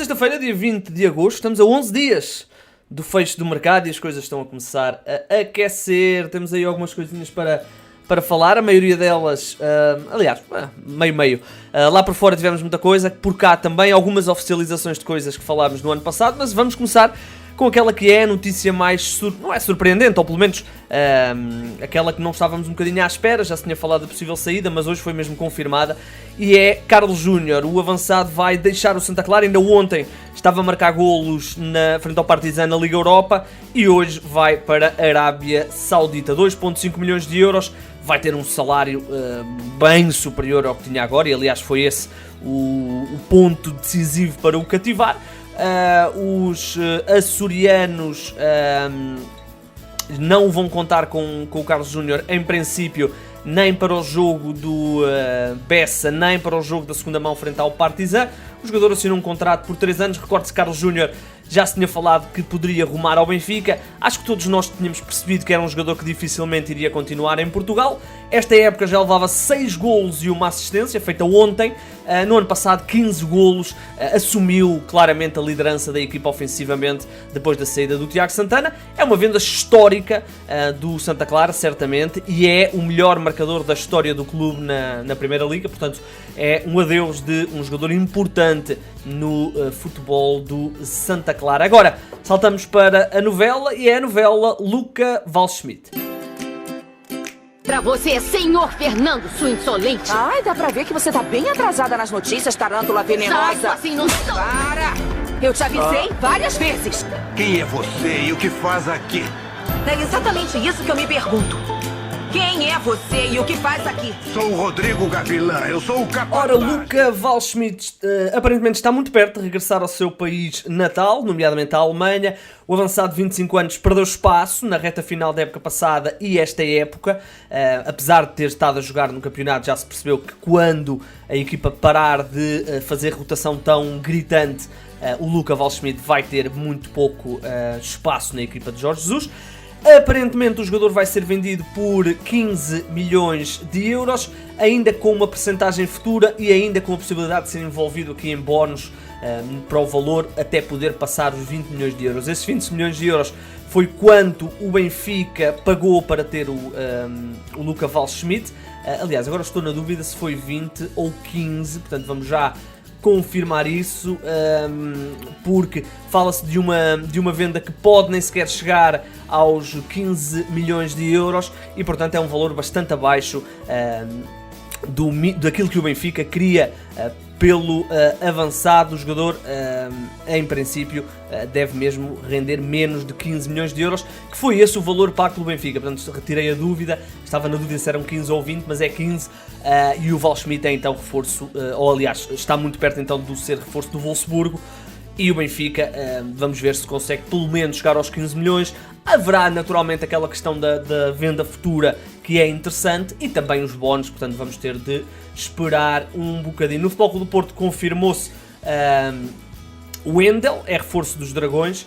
sexta-feira, dia 20 de agosto, estamos a 11 dias do fecho do mercado e as coisas estão a começar a aquecer. Temos aí algumas coisinhas para falar, a maioria delas, meio. Lá por fora tivemos muita coisa, por cá também algumas oficializações de coisas que falámos no ano passado, mas vamos começar com aquela que é a notícia mais, não é surpreendente, ou pelo menos aquela que não estávamos um bocadinho à espera, já se tinha falado da possível saída, mas hoje foi mesmo confirmada, e é Carlos Júnior, o avançado vai deixar o Santa Clara. Ainda ontem estava a marcar golos frente ao Partizan na Liga Europa, e hoje vai para a Arábia Saudita, 2,5 milhões de euros, vai ter um salário bem superior ao que tinha agora, e aliás foi esse o ponto decisivo para o cativar. Os açorianos não vão contar com o Carlos Júnior em princípio, nem para o jogo do Bessa, nem para o jogo da segunda mão frente ao Partizan. O jogador assinou um contrato por 3 anos, recorde-se, Carlos Júnior já se tinha falado que poderia rumar ao Benfica. Acho que todos nós tínhamos percebido que era um jogador que dificilmente iria continuar em Portugal. Esta época já levava 6 golos e uma assistência, feita ontem. No ano passado 15 golos, assumiu claramente a liderança da equipa ofensivamente depois da saída do Tiago Santana. É uma venda histórica do Santa Clara, certamente, e é o melhor marcador da história do clube na Primeira Liga, portanto é um adeus de um jogador importante no futebol do Santa Clara. Agora saltamos para a novela, e é a novela Luca Waldschmidt. Pra você, senhor Fernando, sua insolente. Ai, dá pra ver que você tá bem atrasada nas notícias, tarântula venenosa. Sai, assim não... Para! Eu te avisei várias vezes. Quem é você e o que faz aqui? É exatamente isso que eu me pergunto. Quem é você e o que faz aqui? Sou o Rodrigo Gavilã, eu sou o capataz. Ora, Luca Waldschmidt aparentemente está muito perto de regressar ao seu país natal, nomeadamente à Alemanha. O avançado de 25 anos perdeu espaço na reta final da época passada e esta época. Apesar de ter estado a jogar no campeonato, já se percebeu que quando a equipa parar de fazer rotação tão gritante, o Luca Waldschmidt vai ter muito pouco espaço na equipa de Jorge Jesus. Aparentemente o jogador vai ser vendido por 15 milhões de euros, ainda com uma percentagem futura e ainda com a possibilidade de ser envolvido aqui em bónus para o valor até poder passar os 20 milhões de euros. Esses 20 milhões de euros foi quanto o Benfica pagou para ter o Luca Waldschmidt. Aliás, agora estou na dúvida se foi 20 ou 15, portanto vamos já confirmar isso, porque fala-se de uma venda que pode nem sequer chegar aos 15 milhões de euros e portanto é um valor bastante abaixo daquilo que o Benfica queria pelo avançado. O jogador em princípio deve mesmo render menos de 15 milhões de euros, que foi esse o valor pago pelo Benfica. Portanto, retirei a dúvida, estava na dúvida se eram 15 ou 20, mas é 15, e o Waldschmidt é então reforço, ou aliás, está muito perto então de ser reforço do Wolfsburgo, e o Benfica, vamos ver se consegue pelo menos chegar aos 15 milhões. Haverá naturalmente aquela questão da venda futura que é interessante e também os bónus, portanto vamos ter de esperar um bocadinho. No Futebol Clube do Porto confirmou-se o Wendel, é reforço dos Dragões.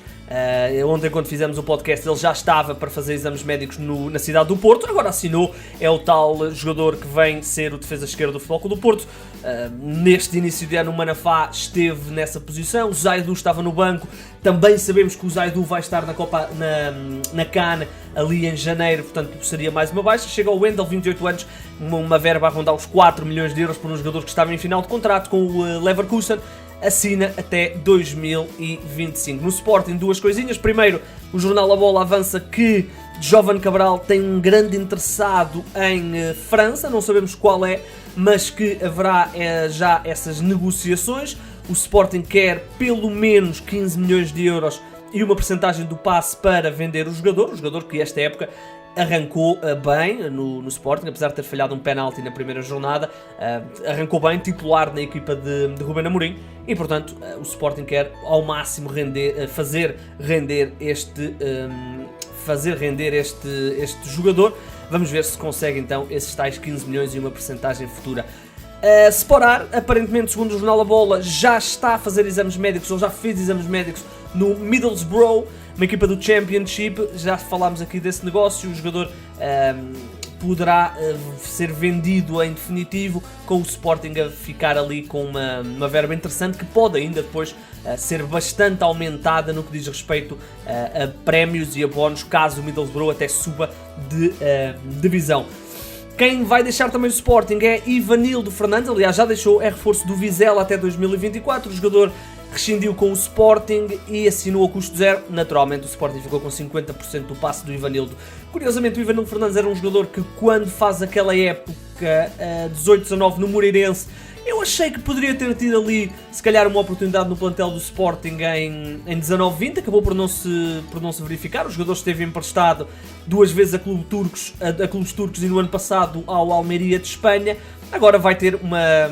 Ontem quando fizemos o podcast ele já estava para fazer exames médicos na cidade do Porto, agora assinou, é o tal jogador que vem ser o defesa esquerdo do Futebol Clube do Porto. Neste início de ano o Manafá esteve nessa posição, o Zaidu estava no banco, também sabemos que o Zaidu vai estar na Copa, na CAN ali em janeiro, portanto seria mais uma baixa. Chega o Wendel, 28 anos, uma verba a rondar os 4 milhões de euros por um jogador que estava em final de contrato com o Leverkusen. Assina até 2025. No Sporting, duas coisinhas. Primeiro, o jornal A Bola avança que Jovane Cabral tem um grande interessado em França, não sabemos qual é, mas que haverá já essas negociações. O Sporting quer pelo menos 15 milhões de euros e uma percentagem do passe para vender o jogador que esta época arrancou bem no Sporting, apesar de ter falhado um penalti na primeira jornada, arrancou bem, titular na equipa de Ruben Amorim, e portanto o Sporting quer ao máximo fazer render este jogador. Vamos ver se consegue então esses tais 15 milhões e uma percentagem futura. Sporar, aparentemente, segundo o jornal A Bola, já está a fazer exames médicos, ou já fez exames médicos no Middlesbrough, uma equipa do Championship. Já falámos aqui desse negócio. O jogador poderá ser vendido em definitivo, com o Sporting a ficar ali com uma verba interessante que pode ainda depois ser bastante aumentada no que diz respeito a prémios e a bónus, caso o Middlesbrough até suba de divisão. Quem vai deixar também o Sporting é Ivanildo Fernandes, aliás já deixou, é reforço do Vizela até 2024, o jogador rescindiu com o Sporting e assinou a custo zero. Naturalmente o Sporting ficou com 50% do passe do Ivanildo. Curiosamente o Ivanildo Fernandes era um jogador que quando faz aquela época 18-19 no Moreirense, eu achei que poderia ter tido ali se calhar uma oportunidade no plantel do Sporting em 19-20, acabou por não se verificar. O jogador esteve emprestado 2 vezes a clubes turcos e no ano passado ao Almeria de Espanha. Agora vai ter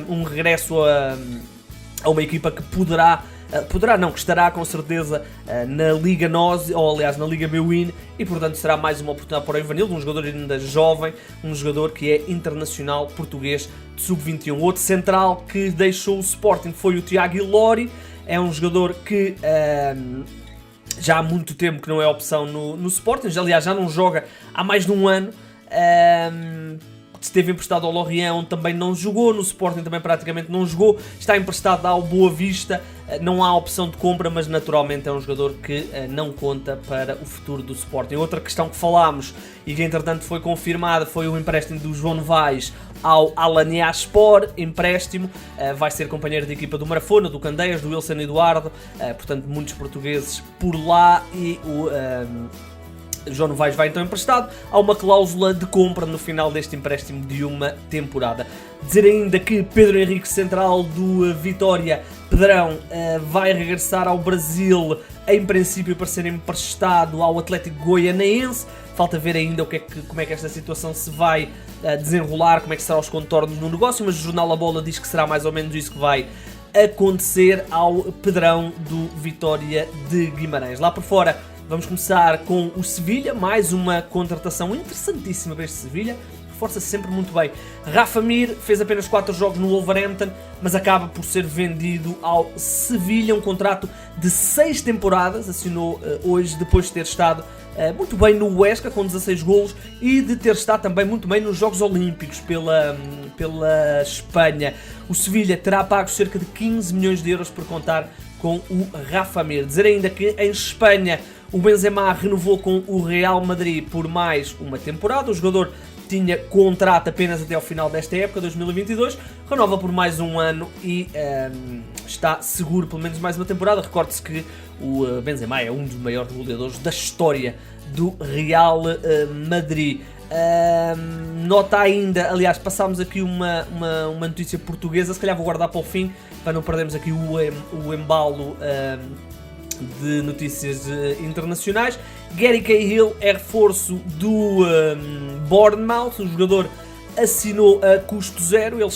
um regresso a uma equipa que que estará com certeza na Liga NOS, ou aliás na Liga BWIN, e portanto será mais uma oportunidade para o Ivanildo, um jogador ainda jovem, um jogador que é internacional português de sub-21. Outro central que deixou o Sporting foi o Tiago Ilori, é um jogador que já há muito tempo que não é opção no Sporting, aliás já não joga há mais de um ano. Esteve emprestado ao Lorient, onde também não jogou, no Sporting também praticamente não jogou, está emprestado ao Boa Vista, não há opção de compra, mas naturalmente é um jogador que não conta para o futuro do Sporting. Outra questão que falámos e que entretanto foi confirmada foi o empréstimo do João Novaes ao Alanyaspor, empréstimo, vai ser companheiro de equipa do Marafona, do Candeias, do Wilson Eduardo, portanto muitos portugueses por lá, e o João Novaes vai então emprestado. Há uma cláusula de compra no final deste empréstimo de uma temporada. Dizer ainda que Pedro Henrique, central do Vitória, Pedrão, vai regressar ao Brasil, em princípio para ser emprestado ao Atlético Goianiense. Falta ver ainda como é que esta situação se vai desenrolar, como é que serão os contornos no negócio, mas o jornal A Bola diz que será mais ou menos isso que vai acontecer ao Pedrão do Vitória de Guimarães. Lá por fora, vamos começar com o Sevilha, mais uma contratação interessantíssima para este Sevilha, reforça-se sempre muito bem. Rafa Mir fez apenas 4 jogos no Wolverhampton, mas acaba por ser vendido ao Sevilha, um contrato de 6 temporadas, assinou hoje, depois de ter estado muito bem no Huesca, com 16 golos, e de ter estado também muito bem nos Jogos Olímpicos pela Espanha. O Sevilha terá pago cerca de 15 milhões de euros por contar com o Rafa Mir. Dizer ainda que em Espanha o Benzema renovou com o Real Madrid por mais uma temporada. O jogador tinha contrato apenas até ao final desta época, 2022, renova por mais um ano e está seguro pelo menos mais uma temporada. Recorde-se que o Benzema é um dos maiores goleadores da história do Real Madrid. Nota ainda, aliás, passámos aqui uma notícia portuguesa, se calhar vou guardar para o fim, para não perdermos aqui o embalo de notícias internacionais. Gary Cahill é reforço do Bournemouth, o jogador assinou a custo zero, ele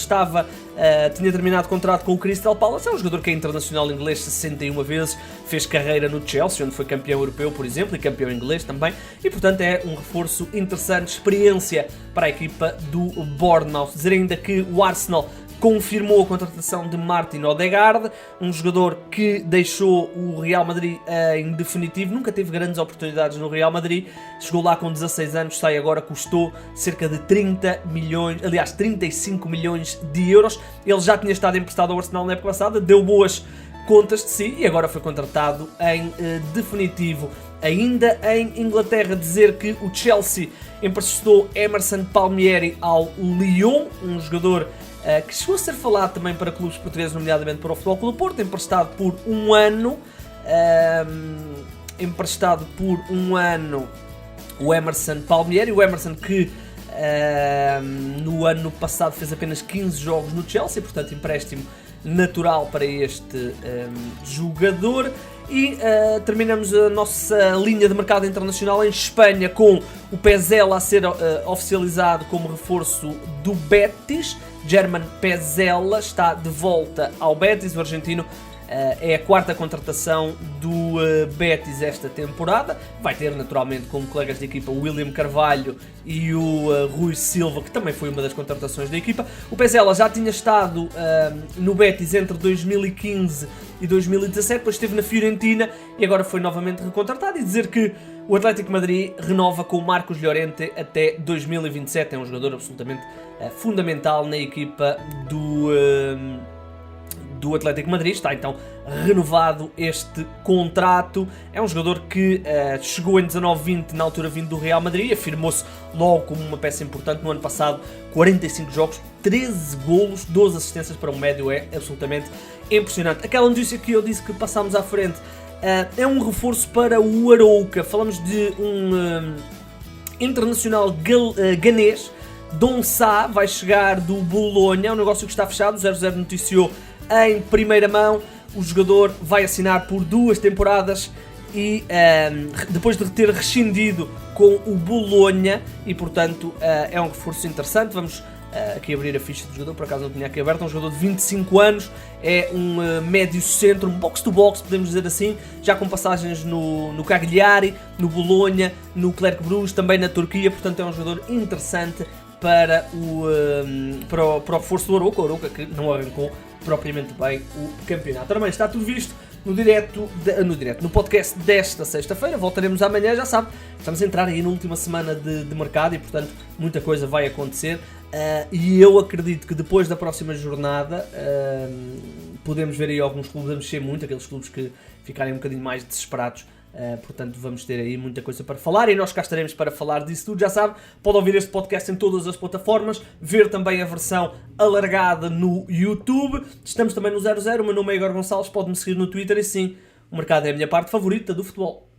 tinha terminado contrato com o Crystal Palace, é um jogador que é internacional inglês 61 vezes, fez carreira no Chelsea, onde foi campeão europeu, por exemplo, e campeão inglês também, e portanto é um reforço interessante, experiência para a equipa do Bournemouth. Dizer ainda que o Arsenal confirmou a contratação de Martin Odegaard, um jogador que deixou o Real Madrid em definitivo, nunca teve grandes oportunidades no Real Madrid, chegou lá com 16 anos, sai agora, custou cerca de 35 milhões de euros. Ele já tinha estado emprestado ao Arsenal na época passada, deu boas contas de si e agora foi contratado em definitivo. Ainda em Inglaterra, dizer que o Chelsea emprestou Emerson Palmieri ao Lyon, um jogador que chegou a ser falado também para clubes portugueses, nomeadamente para o Futebol Clube do Porto, emprestado por um ano. O Emerson Palmieri, o Emerson que no ano passado fez apenas 15 jogos no Chelsea, portanto empréstimo natural para este jogador. E terminamos a nossa linha de mercado internacional em Espanha com o Pezzella a ser oficializado como reforço do Betis. German Pezzella está de volta ao Betis, o argentino. É a 4ª contratação do Betis esta temporada. Vai ter naturalmente como colegas de equipa o William Carvalho e o Rui Silva, que também foi uma das contratações da equipa. O Pezzella já tinha estado no Betis entre 2015 e 2017, depois esteve na Fiorentina e agora foi novamente recontratado. E dizer que O Atlético de Madrid renova com o Marcos Llorente até 2027. É um jogador absolutamente fundamental na equipa do Atlético de Madrid. Está então renovado este contrato. É um jogador que chegou em 19-20, na altura vindo do Real Madrid, afirmou-se logo como uma peça importante no ano passado. 45 jogos, 13 golos, 12 assistências para um médio, é absolutamente impressionante. Aquela notícia que eu disse que passámos à frente, é um reforço para o Arouca. Falamos de um internacional ganês. Donsá vai chegar do Bolonha, é um negócio que está fechado. O 0-0 noticiou em primeira mão. O jogador vai assinar por 2 temporadas e depois de ter rescindido com o Bolonha, e portanto é um reforço interessante. Vamos aqui abrir a ficha do jogador, por acaso não tinha aqui aberto. É um jogador de 25 anos, é um médio centro, um box-to-box, podemos dizer assim, já com passagens no Cagliari, no Bolonha, no Clerc Bruges, também na Turquia. Portanto é um jogador interessante para o reforço do Arouca. O Arouca que não arrancou propriamente bem o campeonato. Ora bem, está tudo visto no podcast desta sexta-feira. Voltaremos amanhã, já sabe, estamos a entrar aí na última semana de mercado e portanto muita coisa vai acontecer, e eu acredito que depois da próxima jornada podemos ver aí alguns clubes a mexer muito, aqueles clubes que ficarem um bocadinho mais desesperados. Portanto, vamos ter aí muita coisa para falar e nós cá estaremos para falar disso tudo. Já sabe, pode ouvir este podcast em todas as plataformas, ver também a versão alargada no YouTube. Estamos também no 00, o meu nome é Igor Gonçalves, pode-me seguir no Twitter e sim, o mercado é a minha parte favorita do futebol.